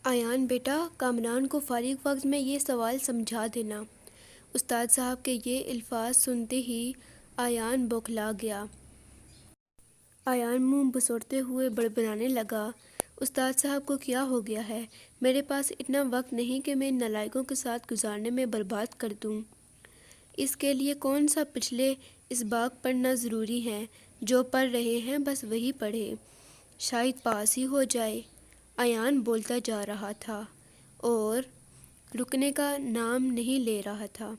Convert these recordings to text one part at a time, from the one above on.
ایان بیٹا، کامران کو فارغ وقت میں یہ سوال سمجھا دینا۔ استاد صاحب کے یہ الفاظ سنتے ہی ایان بوکھلا گیا۔ ایان منہ بسوڑتے ہوئے بڑبڑانے لگا، استاد صاحب کو کیا ہو گیا ہے؟ میرے پاس اتنا وقت نہیں کہ میں ان نالائقوں کے ساتھ گزارنے میں برباد کر دوں۔ اس کے لیے کون سا پچھلے اسباق پڑھنا ضروری ہے؟ جو پڑھ رہے ہیں بس وہی پڑھے، شاید پاس ہی ہو جائے۔ ایان بولتا جا رہا تھا اور رکنے کا نام نہیں لے رہا تھا۔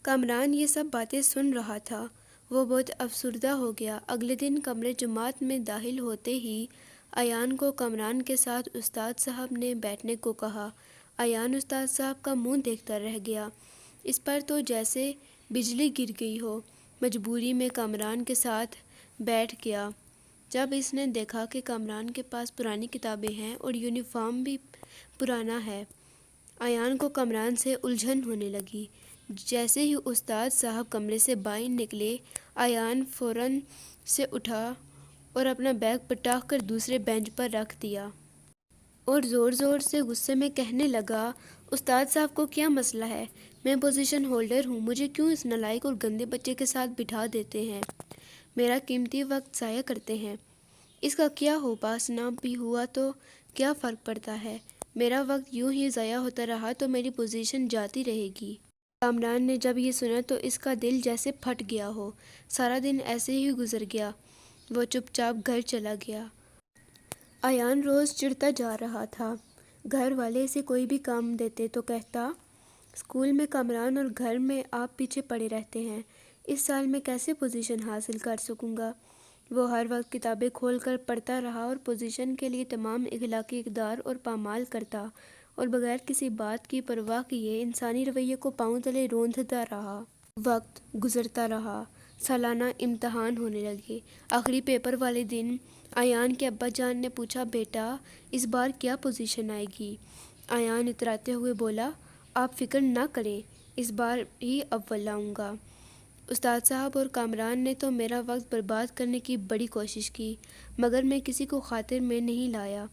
کامران یہ سب باتیں سن رہا تھا۔ وہ بہت افسردہ ہو گیا۔ اگلے دن کمرے جماعت میں داخل ہوتے ہی ایان کو کامران کے ساتھ استاد صاحب نے بیٹھنے کو کہا۔ ایان استاد صاحب کا منہ دیکھتا رہ گیا۔ اس پر تو جیسے بجلی گر گئی ہو۔ مجبوری میں کامران کے ساتھ بیٹھ گیا۔ جب اس نے دیکھا کہ کامران کے پاس پرانی کتابیں ہیں اور یونیفارم بھی پرانا ہے، ایان کو کامران سے الجھن ہونے لگی۔ جیسے ہی استاد صاحب کمرے سے باہر نکلے، ایان فوراً سے اٹھا اور اپنا بیگ پٹاخ کر دوسرے بینچ پر رکھ دیا۔ اور زور زور سے غصے میں کہنے لگا، استاد صاحب کو کیا مسئلہ ہے؟ میں پوزیشن ہولڈر ہوں، مجھے کیوں اس نالائق اور گندے بچے کے ساتھ بٹھا دیتے ہیں؟ میرا قیمتی وقت ضائع کرتے ہیں۔ اس کا کیا ہو، پاس نہ بھی ہوا تو کیا فرق پڑتا ہے؟ میرا وقت یوں ہی ضائع ہوتا رہا تو میری پوزیشن جاتی رہے گی۔ کامران نے جب یہ سنا تو اس کا دل جیسے پھٹ گیا ہو۔ سارا دن ایسے ہی گزر گیا۔ وہ چپ چاپ گھر چلا گیا۔ ایان روز چڑھتا جا رہا تھا۔ گھر والے اسے کوئی بھی کام دیتے تو کہتا، اسکول میں کامران اور گھر میں آپ پیچھے پڑے رہتے ہیں، اس سال میں کیسے پوزیشن حاصل کر سکوں گا؟ وہ ہر وقت کتابیں کھول کر پڑھتا رہا اور پوزیشن کے لیے تمام اخلاقی اقدار اور پامال کرتا اور بغیر کسی بات کی پرواہ کیے انسانی رویے کو پاؤں تلے روندتا رہا۔ وقت گزرتا رہا۔ سالانہ امتحان ہونے لگے۔ آخری پیپر والے دن ایان کے ابا جان نے پوچھا، بیٹا اس بار کیا پوزیشن آئے گی؟ ایان اتراتے ہوئے بولا، آپ فکر نہ کریں، اس بار ہی اول آؤں گا۔ استاد صاحب اور کامران نے تو میرا وقت برباد کرنے کی بڑی کوشش کی، مگر میں کسی کو خاطر میں نہیں لایا۔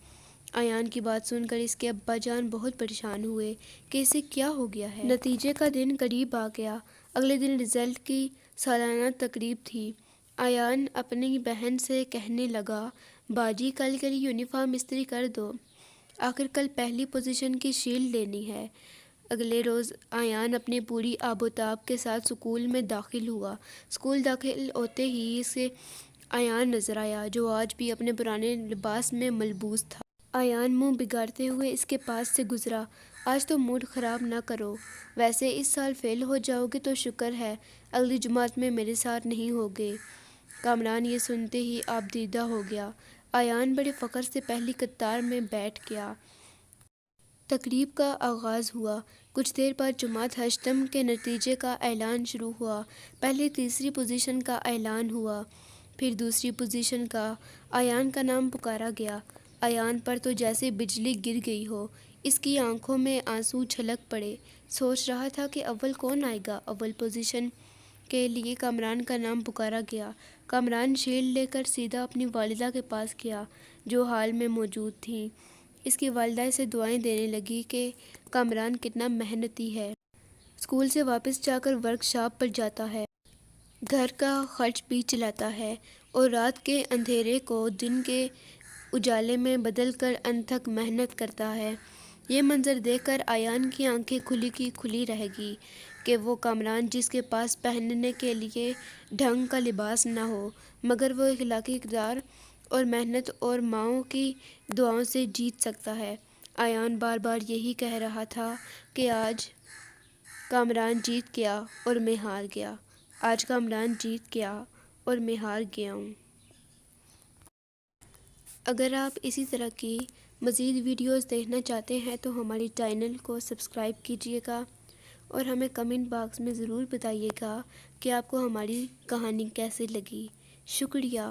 ایان کی بات سن کر اس کے ابا جان بہت پریشان ہوئے کہ اسے کیا ہو گیا ہے۔ نتیجے کا دن قریب آ گیا۔ اگلے دن رزلٹ کی سالانہ تقریب تھی۔ ایان اپنی بہن سے کہنے لگا، باجی کل کے لیے یونیفارم استری کر دو، آخر کل پہلی پوزیشن کی شیلڈ لینی ہے۔ اگلے روز ایان اپنی پوری آب و تاب کے ساتھ سکول میں داخل ہوا۔ سکول داخل ہوتے ہی اسے ایان نظر آیا، جو آج بھی اپنے پرانے لباس میں ملبوس تھا۔ ایان منہ بگاڑتے ہوئے اس کے پاس سے گزرا، آج تو موڈ خراب نہ کرو، ویسے اس سال فیل ہو جاؤ گے تو شکر ہے اگلی جماعت میں میرے ساتھ نہیں ہوگے۔ کامران یہ سنتے ہی آپ دیدہ ہو گیا۔ ایان بڑے فخر سے پہلی قطار میں بیٹھ گیا۔ تقریب کا آغاز ہوا۔ کچھ دیر بعد جماعت ہشتم کے نتیجے کا اعلان شروع ہوا۔ پہلے تیسری پوزیشن کا اعلان ہوا، پھر دوسری پوزیشن کا۔ ایان کا نام پکارا گیا۔ ایان پر تو جیسے بجلی گر گئی ہو۔ اس کی آنکھوں میں آنسو چھلک پڑے۔ سوچ رہا تھا کہ اول کون آئے گا۔ اول پوزیشن کے لیے کامران کا نام پکارا گیا۔ کامران شیلڈ لے کر سیدھا اپنی والدہ کے پاس گیا، جو ہال میں موجود تھیں۔ اس کی والدہ اسے دعائیں دینے لگی کہ کامران کتنا محنتی ہے۔ اسکول سے واپس جا کر ورک شاپ پر جاتا ہے، گھر کا خرچ بھی چلاتا ہے اور رات کے اندھیرے کو دن کے اجالے میں بدل کر انتھک محنت کرتا ہے۔ یہ منظر دیکھ کر ایان کی آنکھیں کھلی کی کھلی رہ گئی کہ وہ کامران، جس کے پاس پہننے کے لیے ڈھنگ کا لباس نہ ہو، مگر وہ اخلاقی اقدار اور محنت اور ماؤں کی دعاؤں سے جیت سکتا ہے۔ ایان بار بار یہی کہہ رہا تھا کہ آج کامران جیت گیا اور میں ہار گیا، آج کامران جیت گیا اور میں ہار گیا ہوں۔ اگر آپ اسی طرح کی مزید ویڈیوز دیکھنا چاہتے ہیں تو ہماری چینل کو سبسکرائب کیجیے گا اور ہمیں کمنٹ باکس میں ضرور بتائیے گا کہ آپ کو ہماری کہانی کیسی لگی۔ شکریہ۔